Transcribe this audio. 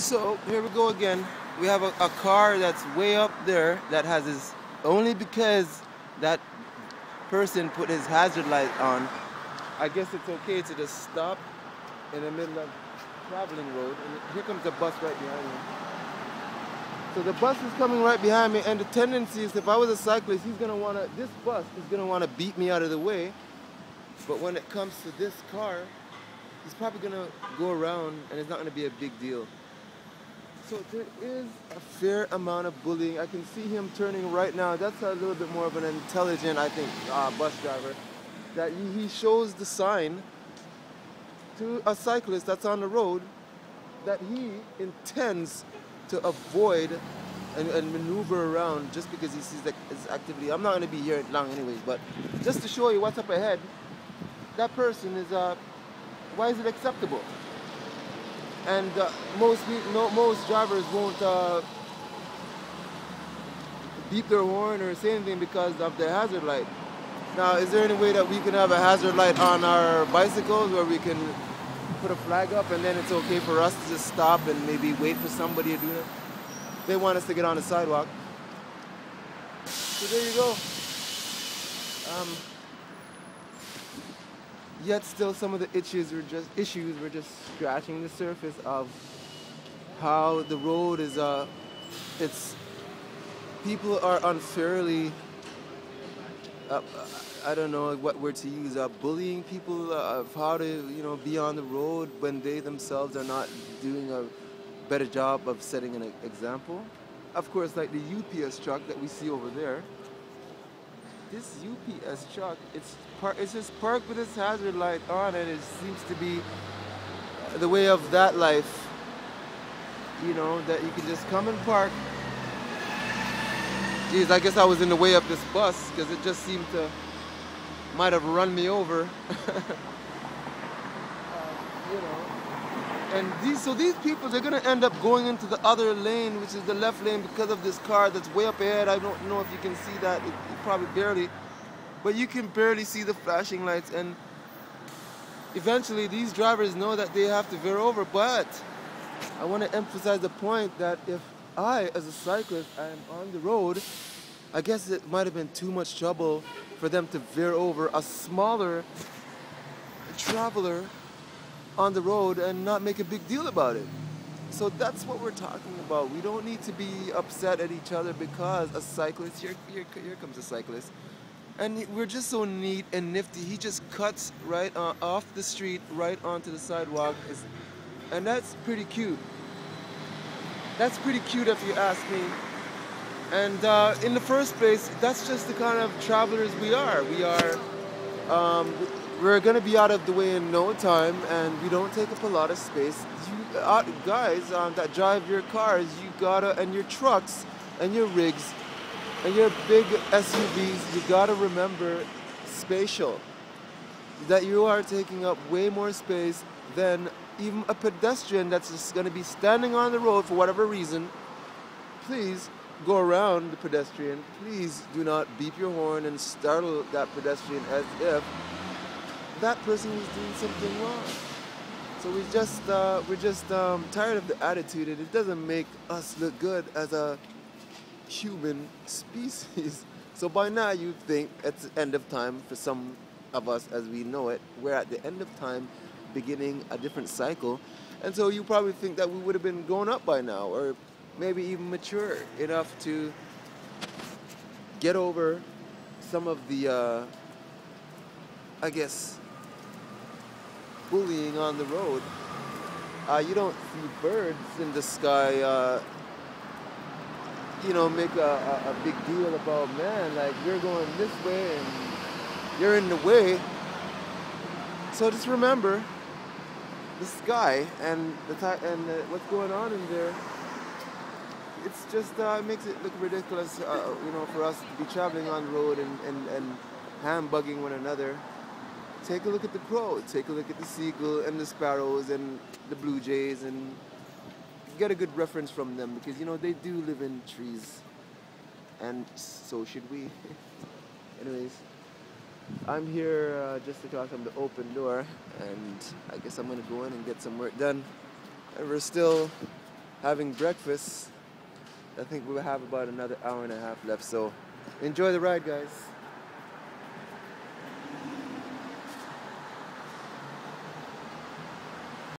So here we go again. We have a car that's way up there that has his, only because that person put his hazard light on. I guess it's okay to just stop in the middle of traveling road. And here comes the bus right behind me. So the bus is coming right behind me, and the tendency is, if I was a cyclist, this bus is gonna wanna beat me out of the way. But when it comes to this car, he's probably gonna go around and it's not gonna be a big deal. So there is a fair amount of bullying. I can see him turning right now. That's a little bit more of an intelligent, I think, bus driver. That he shows the sign to a cyclist that's on the road that he intends to avoid and maneuver around just because he sees that his activity. I'm not going to be here long anyways, but just to show you what's up ahead, that person is, why is it acceptable? And most drivers won't beep their horn or say anything because of the hazard light. Now, is there any way that we can have a hazard light on our bicycles where we can put a flag up and then it's okay for us to just stop and maybe wait for somebody to do it? They want us to get on the sidewalk. So there you go. Yet still some of the issues were just scratching the surface of how the road is, people are unfairly, I don't know what word to use, bullying people of how to, be on the road when they themselves are not doing a better job of setting an example. Of course, like the UPS truck that we see over there. This UPS truck, it's just parked with its hazard light on, and it seems to be the way of that life. That you can just come and park. Geez, I guess I was in the way of this bus because it just seemed to might have run me over. And these people, they're gonna end up going into the other lane, which is the left lane, because of this car that's way up ahead. I don't know if you can see that, you probably barely, but you can barely see the flashing lights. And eventually these drivers know that they have to veer over. But I want to emphasize the point that if I, as a cyclist, I am on the road, I guess it might have been too much trouble for them to veer over a smaller traveler on the road and not make a big deal about it. So that's what we're talking about. We don't need to be upset at each other because a cyclist, here comes a cyclist, and we're just so neat and nifty. He just cuts right off the street, right onto the sidewalk, and that's pretty cute. That's pretty cute if you ask me. And in the first place, that's just the kind of travelers we are. We're going to be out of the way in no time, and we don't take up a lot of space. You guys that drive your cars, and your trucks, and your rigs, and your big SUVs, you gotta remember spatial. That you are taking up way more space than even a pedestrian that's just going to be standing on the road for whatever reason. Please go around the pedestrian. Please do not beep your horn and startle that pedestrian as if that person is doing something wrong. So we're just tired of the attitude, and it doesn't make us look good as a human species. So by now you think it's the end of time for some of us as we know it. We're at the end of time, beginning a different cycle. And so you probably think that we would have been grown up by now, or maybe even mature enough to get over some of the, I guess, bullying on the road. You don't see birds in the sky, make a big deal about, man, like, we're going this way and you're in the way. So just remember the sky and what's going on in there. It's just it makes it look ridiculous, for us to be traveling on the road and hand-bugging one another. Take a look at the crow, take a look at the seagull and the sparrows and the blue jays, and get a good reference from them, because they do live in trees, and so should we. Anyways, I'm here just to talk on the open door, and I guess I'm gonna go in and get some work done. And we're still having breakfast. I think we'll have about another hour and a half left, so enjoy the ride, guys.